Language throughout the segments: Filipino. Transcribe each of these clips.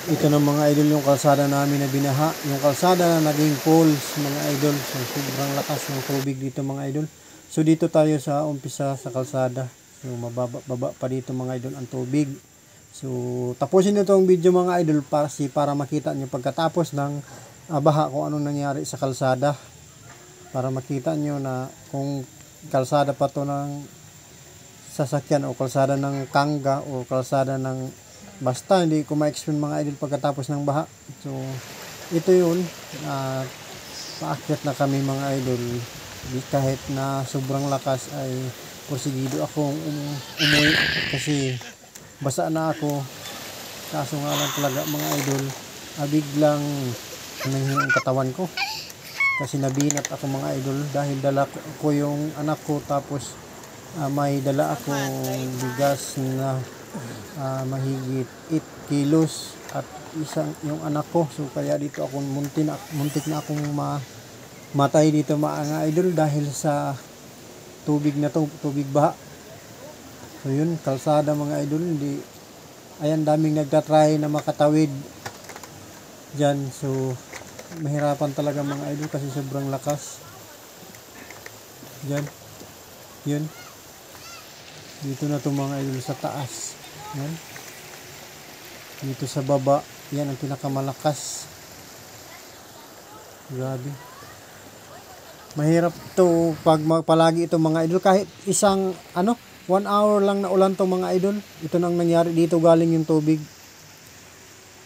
Ito na mga idol yung kalsada namin na binaha. Yung kalsada na naging falls mga idol. So, sobrang lakas ng tubig dito mga idol. So dito tayo sa umpisa sa kalsada. So mababa pa dito mga idol ang tubig. So tapusin nyo itong video mga idol para makita nyo pagkatapos ng baha kung anong nangyari sa kalsada. Para makita nyo na kung kalsada pa to ng sasakyan o kalsada ng kangga o kalsada ng basta hindi ko ma-explain mga idol pagkatapos ng baha. So ito yun, paakyat na kami mga idol. Kahit na sobrang lakas ay porsigido akong umuwi kasi basa na ako. Kaso nga lang talaga mga idol, biglang nanghina ang katawan ko kasi nabinat ako mga idol dahil dala ko yung anak ko, tapos may dala akong bigas na mahigit 8 kilos at isang yung anak ko. So kaya dito ako muntik na akong matay dito mga idol dahil sa tubig na to, tubig baha. So yun, kalsada mga idol, hindi ayan, daming nagtatry na makatawid dyan. So mahirapan talaga mga idol kasi sobrang lakas dyan. Yun, dito na to mga idol sa taas. Yan. Dito sa baba, yan ang pinakamalakas. Grabe. Mahirap to pag palagi ito mga idol. Kahit isang 1 hour lang na ulan to mga idol, ito nang nangyari dito, galing yung tubig.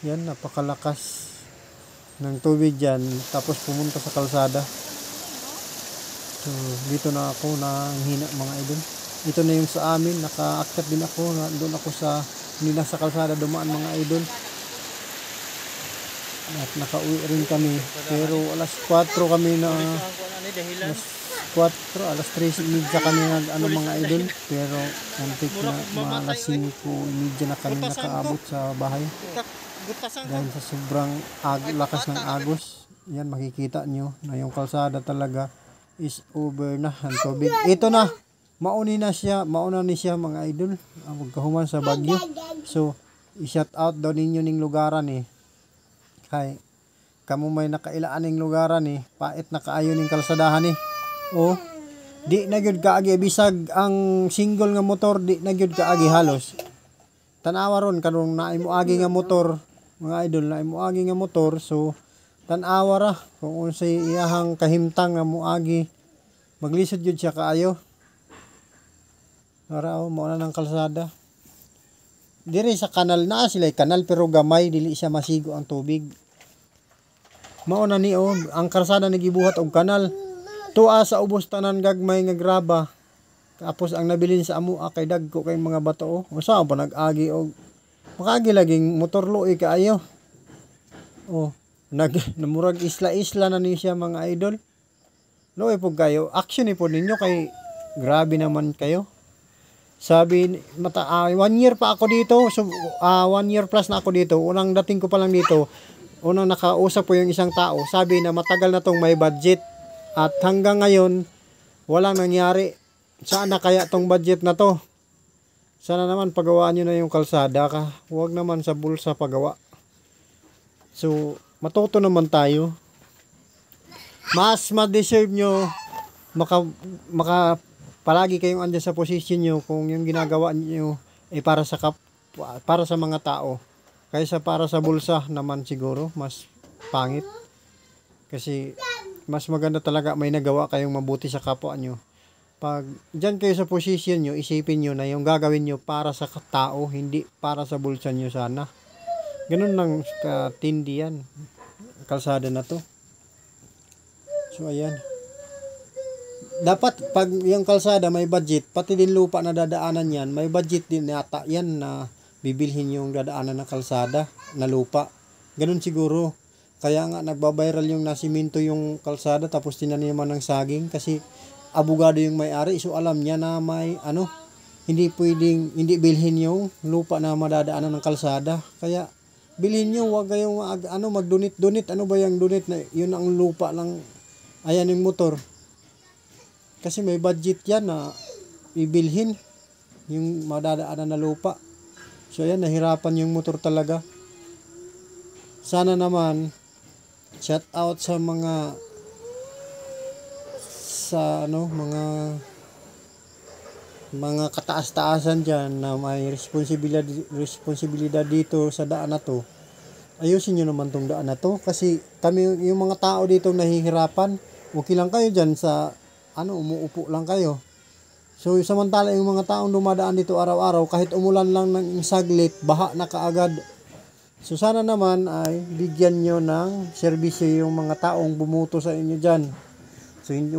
Yan, napakalakas ng tubig dyan, tapos pumunta sa kalsada. So dito na ako nanghina mga idol. Ito na yung sa amin, nakaakyat din ako, doon ako sa hindi na sa kalsada dumaan mga idol. At nakauwi rin kami, pero alas 4 kami na alas 3:30 kami mga idol, pero untik na alas 5:30 na kami nakaabot sa bahay dahil sa sobrang lakas ng agos. Yan, makikita nyo na yung kalsada talaga is over na ang tubig. Ito na, mauna ni siya mga idol, magkahuman sa bagyo. So i-shout out daw ninyo ning lugaran kay kamo may nakailaan ning lugaran pait na kaayo ning kalsadahan di na gyud kaagi, bisag ang single nga motor di na gyud kaagi halos. Tanawa ron kanong naay moagi nga motor mga idol, naay moagi nga motor. So tanawa ra kung unsay iyahang kahimtang nga moagi, maglisod gyud siya kaayo. Para mao na ng kalsada. Diri sa kanal na sila kanal, pero gamay, dili siya masigo ang tubig. Mao na ni ang kalsada nagibuhat og kanal. Tuwa sa ubos tanan gagmay nga graba. Tapos ang nabilin sa amo kay dagko kay mga bato Usa pa nag-agi og makagi laging motor luoy kaayo. Namurag isla-isla na ni siya mga idol. Luoy pug kayo. Action ni po ninyo kay grabe naman kayo. Sabi 1 year pa ako dito. So 1 year plus na ako dito. Unang dating ko pa lang dito, unang nakausap ko yung isang tao, sabi na matagal na tong may budget at hanggang ngayon walang nangyari. Saan na kaya tong budget na to? Sana naman pagawaan nyo na yung kalsada ka. Huwag naman sa bulsa pagawa. So matuto naman tayo. Mas ma-deserve nyo maka palagi kayong andyan sa position nyo kung yung ginagawa nyo ay para sa mga tao, kaysa para sa bulsa naman. Siguro mas pangit kasi mas maganda talaga may nagawa kayong mabuti sa kapwa nyo. Pag dyan kayo sa position nyo, isipin nyo na yung gagawin nyo para sa tao, hindi para sa bulsa nyo sana. Ganun lang katindi yan kalsada na to. So ayan, dapat pag yung kalsada may budget, pati din lupa na dadaanan yan, may budget din yata yan na bibilhin yung dadaanan ng kalsada na lupa. Ganun siguro. Kaya nga nagbabiral yung nasiminto yung kalsada tapos tinaniman ng saging kasi abogado yung may-ari. So alam niya na may hindi pwedeng hindi bilhin yung lupa na madadaanan ng kalsada. Kaya bilhin nyo, wag kayong mag-donate. Ano ba yung donate na yun ang lupa lang, ayan yung motor. Kasi may budget yan na ibilhin yung madadaanan na lupa. So ayan, nahirapan yung motor talaga. sana naman shout out sa mga mga kataas-taasan diyan na may responsibilidad dito sa daan na to. Ayusin nyo naman tong daan na to kasi kami yung mga tao dito nahihirapan. Okay lang kayo diyan sa umuupo lang kayo. So samantala yung mga taong dumadaan dito araw-araw kahit umulan lang ng saglit, baha na kaagad. So sana naman ay bigyan nyo ng serbisyo yung mga taong bumuto sa inyo diyan. So hindi